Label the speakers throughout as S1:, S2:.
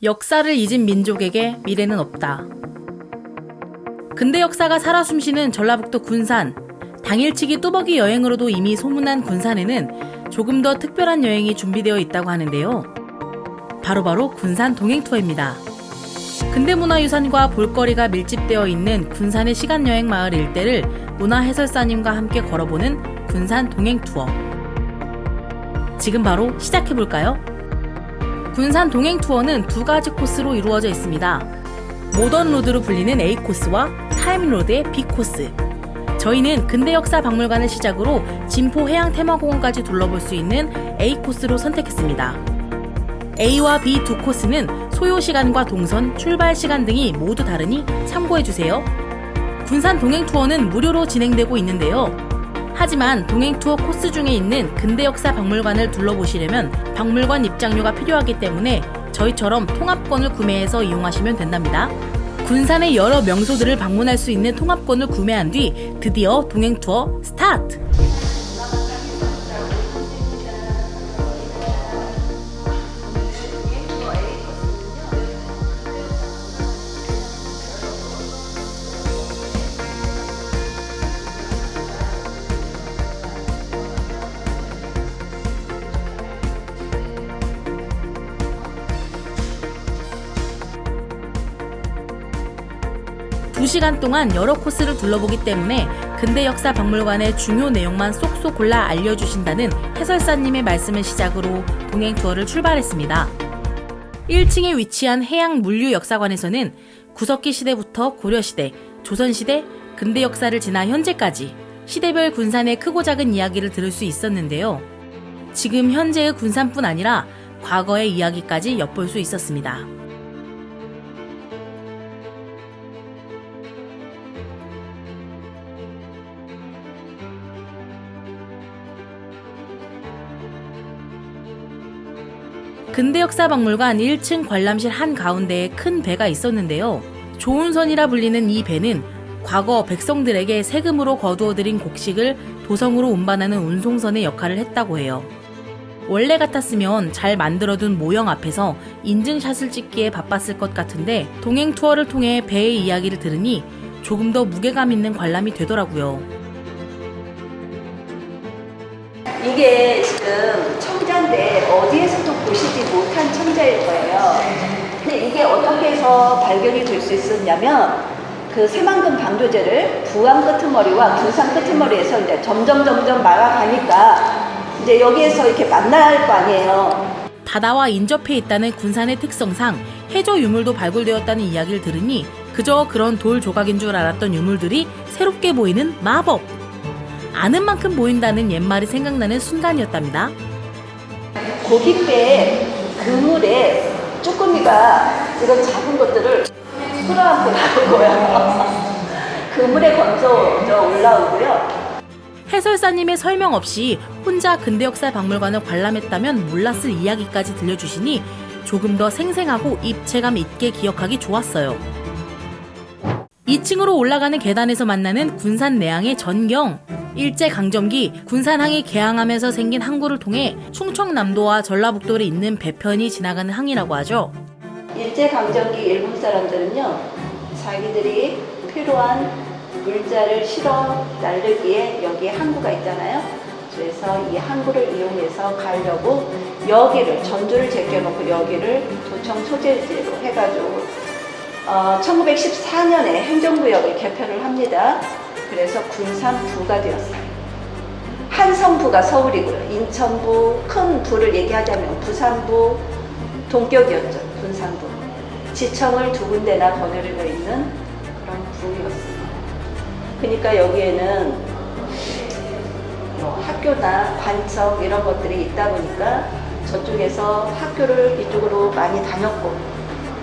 S1: 역사를 잊은 민족에게 미래는 없다. 근대 역사가 살아 숨쉬는 전라북도 군산. 당일치기 뚜벅이 여행으로도 이미 소문난 군산에는 조금 더 특별한 여행이 준비되어 있다고 하는데요. 바로 군산 동행 투어입니다. 근대문화유산과 볼거리가 밀집되어 있는 군산의 시간여행 마을 일대를 문화해설사님과 함께 걸어보는 군산 동행 투어. 지금 바로 시작해볼까요? 군산 동행 투어는 두 가지 코스로 이루어져 있습니다. 모던 로드로 불리는 A 코스와 타임 로드의 B 코스. 저희는 근대 역사 박물관을 시작으로 진포 해양테마공원까지 둘러볼 수 있는 A 코스로 선택했습니다. A와 B 두 코스는 소요 시간과 동선, 출발 시간 등이 모두 다르니 참고해주세요. 군산 동행 투어는 무료로 진행되고 있는데요. 하지만 동행 투어 코스 중에 있는 근대 역사 박물관을 둘러보시려면 박물관 입장료가 필요하기 때문에 저희처럼 통합권을 구매해서 이용하시면 된답니다. 군산의 여러 명소들을 방문할 수 있는 통합권을 구매한 뒤 드디어 동행 투어 스타트! 두 시간 동안 여러 코스를 둘러보기 때문에 근대 역사 박물관의 중요 내용만 쏙쏙 골라 알려주신다는 해설사님의 말씀을 시작으로 동행 투어를 출발했습니다. 1층에 위치한 해양물류역사관에서는 구석기 시대부터 고려시대, 조선시대, 근대 역사를 지나 현재까지 시대별 군산의 크고 작은 이야기를 들을 수 있었는데요. 지금 현재의 군산뿐 아니라 과거의 이야기까지 엿볼 수 있었습니다. 근대역사박물관 1층 관람실 한가운데에 큰 배가 있었는데요. 조운선이라 불리는 이 배는 과거 백성들에게 세금으로 거두어들인 곡식을 도성으로 운반하는 운송선의 역할을 했다고 해요. 원래 같았으면 잘 만들어둔 모형 앞에서 인증샷을 찍기에 바빴을 것 같은데 동행 투어를 통해 배의 이야기를 들으니 조금 더 무게감 있는 관람이 되더라고요.
S2: 이게 지금 청자인데 어디에서도 보시지 못한 청자일 거예요. 근데 이게 어떻게 해서 발견이 될 수 있었냐면 그 새만금 방조제를 부안 끄트머리와 군산 끄트머리에서 이제 점점 말아가니까 이제 여기에서 이렇게 만날 거 아니에요.
S1: 바다와 인접해 있다는 군산의 특성상 해저 유물도 발굴되었다는 이야기를 들으니 그저 그런 돌 조각인 줄 알았던 유물들이 새롭게 보이는 마법! 아는 만큼 보인다는 옛말이 생각나는 순간이었답니다.
S2: 고깃배에 그물에 쭈꾸미가 이런 작은 것들을 끌어안고 나올 거예요. 그물에 건져 올라오고요.
S1: 해설사님의 설명 없이 혼자 근대역사 박물관을 관람했다면 몰랐을 이야기까지 들려주시니 조금 더 생생하고 입체감 있게 기억하기 좋았어요. 2층으로 올라가는 계단에서 만나는 군산 내항의 전경. 일제강점기 군산항이 개항하면서 생긴 항구를 통해 충청남도와 전라북도를 잇는 배편이 지나가는 항이라고 하죠.
S2: 일제강점기 일본 사람들은요, 자기들이 필요한 물자를 실어 나르기에 여기에 항구가 있잖아요. 그래서 이 항구를 이용해서 가려고 여기를 전주를 제껴놓고 여기를 도청 소재지로 해가지고 1914년에 행정구역을 개편을 합니다. 그래서 군산부가 되었어요. 한성부가 서울이고요. 인천부, 큰 부를 얘기하자면 부산부, 동격이었죠. 군산부. 지청을 두 군데나 거느리고 있는 그런 부였습니다. 그러니까 여기에는 학교나 관청 이런 것들이 있다 보니까 저쪽에서 학교를 이쪽으로 많이 다녔고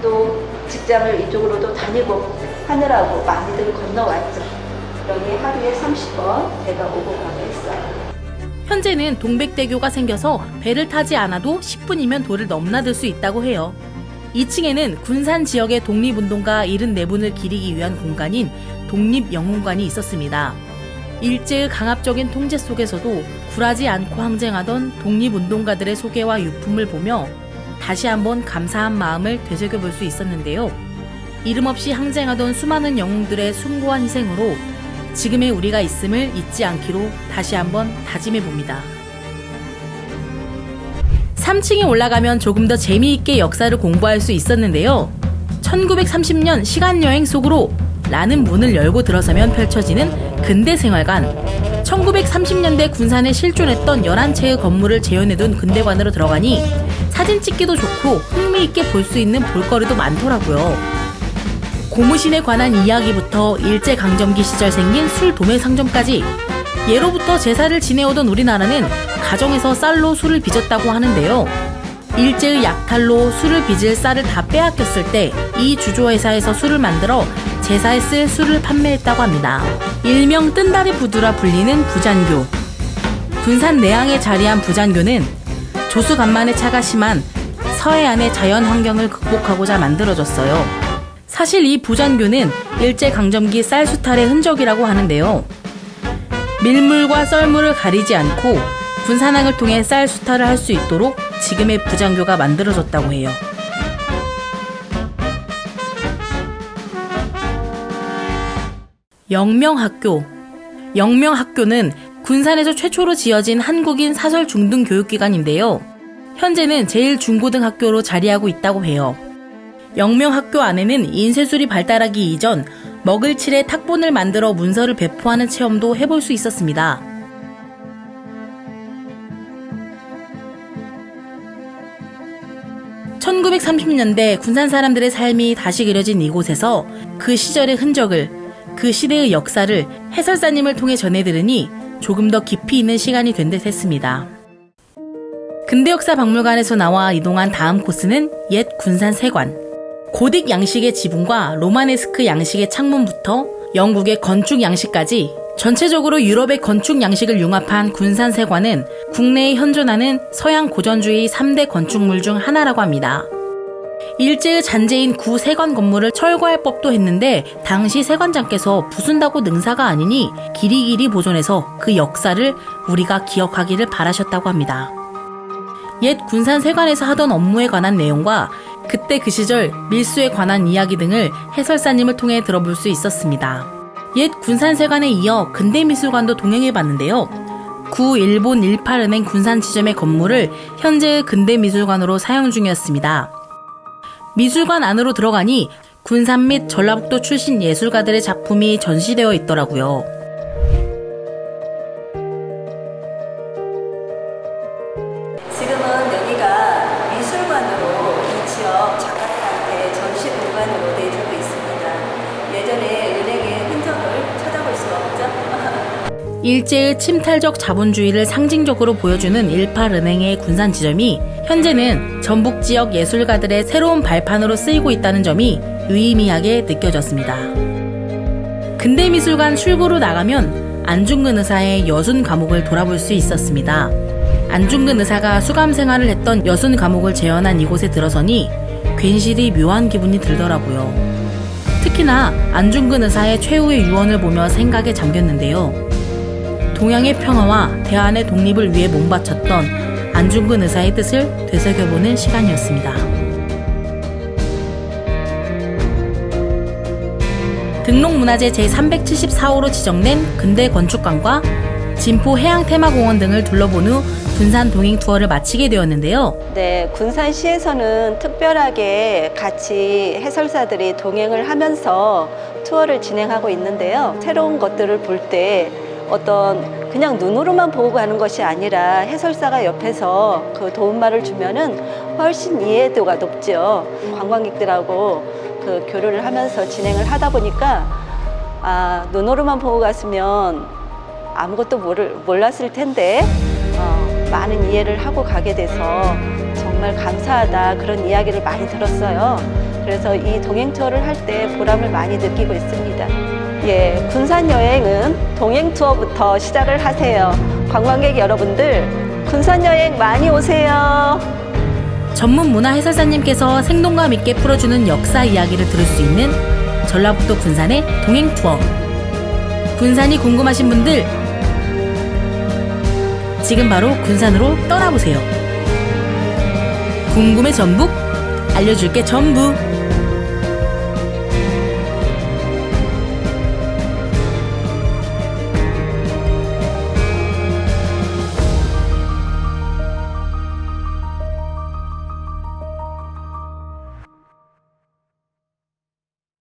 S2: 또 직장을 이쪽으로도 다니고 하느라고 많이들 건너왔죠. 여기 하루에 30번 배가 오고 가고 있어요.
S1: 현재는 동백대교가 생겨서 배를 타지 않아도 10분이면 도를 넘나들 수 있다고 해요. 2층에는 군산 지역의 독립운동가 74분을 기리기 위한 공간인 독립영웅관이 있었습니다. 일제의 강압적인 통제 속에서도 굴하지 않고 항쟁하던 독립운동가들의 소개와 유품을 보며 다시 한번 감사한 마음을 되새겨볼 수 있었는데요. 이름 없이 항쟁하던 수많은 영웅들의 숭고한 희생으로 지금의 우리가 있음을 잊지 않기로 다시 한번 다짐해봅니다. 3층에 올라가면 조금 더 재미있게 역사를 공부할 수 있었는데요. 1930년 시간여행 속으로 라는 문을 열고 들어서면 펼쳐지는 근대생활관. 1930년대 군산에 실존했던 11채의 건물을 재현해둔 근대관으로 들어가니 사진 찍기도 좋고 흥미있게 볼 수 있는 볼거리도 많더라고요. 고무신에 관한 이야기부터 일제강점기 시절 생긴 술 도매 상점까지 예로부터 제사를 지내오던 우리나라는 가정에서 쌀로 술을 빚었다고 하는데요. 일제의 약탈로 술을 빚을 쌀을 다 빼앗겼을 때 이 주조회사에서 술을 만들어 제사에 쓸 술을 판매했다고 합니다. 일명 뜬다리 부두라 불리는 부잔교. 군산 내항에 자리한 부잔교는 조수 간만의 차가 심한 서해안의 자연 환경을 극복하고자 만들어졌어요. 사실 이 부잔교는 일제강점기 쌀 수탈의 흔적이라고 하는데요. 밀물과 썰물을 가리지 않고 군산항을 통해 쌀 수탈을 할 수 있도록 지금의 부잔교가 만들어졌다고 해요. 영명학교. 영명학교는 군산에서 최초로 지어진 한국인 사설 중등 교육기관인데요. 현재는 제1중고등학교로 자리하고 있다고 해요. 영명학교 안에는 인쇄술이 발달하기 이전 먹을 칠에 탁본을 만들어 문서를 배포하는 체험도 해볼 수 있었습니다. (1930년대) 군산 사람들의 삶이 다시 그려진 이곳에서 그 시절의 흔적을, 그 시대의 역사를 해설사님을 통해 전해들으니 조금 더 깊이 있는 시간이 된 듯 했습니다. 근대역사박물관에서 나와 이동한 다음 코스는 옛 군산 세관. 고딕 양식의 지붕과 로마네스크 양식의 창문부터 영국의 건축 양식까지 전체적으로 유럽의 건축 양식을 융합한 군산 세관은 국내에 현존하는 서양 고전주의 3대 건축물 중 하나라고 합니다. 일제의 잔재인 구 세관 건물을 철거할 법도 했는데 당시 세관장께서 부순다고 능사가 아니니 길이길이 보존해서 그 역사를 우리가 기억하기를 바라셨다고 합니다. 옛 군산 세관에서 하던 업무에 관한 내용과 그때 그 시절 밀수에 관한 이야기 등을 해설사님을 통해 들어볼 수 있었습니다. 옛 군산세관에 이어 근대미술관도 동행해봤는데요. 구 일본 18은행 군산 지점의 건물을 현재의 근대미술관으로 사용 중이었습니다. 미술관 안으로 들어가니 군산 및 전라북도 출신 예술가들의 작품이 전시되어 있더라고요.
S2: 지금은 여기가 미술관으로 이 지역 작가들한테 전시 공간으로 내주고 있습니다. 예전에 은행의 흔적을 찾아볼 수 없죠?
S1: 일제의 침탈적 자본주의를 상징적으로 보여주는 18은행의 군산 지점이 현재는 전북 지역 예술가들의 새로운 발판으로 쓰이고 있다는 점이 유의미하게 느껴졌습니다. 근대미술관 출구로 나가면 안중근 의사의 여순 감옥을 돌아볼 수 있었습니다. 안중근 의사가 수감 생활을 했던 여순 감옥을 재현한 이곳에 들어서니 괜시리 묘한 기분이 들더라고요. 특히나 안중근 의사의 최후의 유언을 보며 생각에 잠겼는데요. 동양의 평화와 대한의 독립을 위해 몸바쳤던 안중근 의사의 뜻을 되새겨보는 시간이었습니다. 등록문화재 제374호로 지정된 근대건축관과 진포 해양테마공원 등을 둘러본 후 군산 동행 투어를 마치게 되었는데요.
S2: 네, 군산시에서는 특별하게 같이 해설사들이 동행을 하면서 투어를 진행하고 있는데요. 새로운 것들을 볼 때 어떤 그냥 눈으로만 보고 가는 것이 아니라 해설사가 옆에서 그 도움말을 주면은 훨씬 이해도가 높죠. 관광객들하고 그 교류를 하면서 진행을 하다 보니까 눈으로만 보고 갔으면 아무것도 몰랐을 텐데 많은 이해를 하고 가게 돼서 정말 감사하다, 그런 이야기를 많이 들었어요. 그래서 이 동행 투어를 할 때 보람을 많이 느끼고 있습니다. 예, 군산 여행은 동행 투어부터 시작을 하세요. 관광객 여러분들, 군산 여행 많이 오세요.
S1: 전문 문화 해설사님께서 생동감 있게 풀어주는 역사 이야기를 들을 수 있는 전라북도 군산의 동행 투어. 군산이 궁금하신 분들, 지금 바로 군산으로 떠나보세요. 궁금해 전북 알려줄게 전부.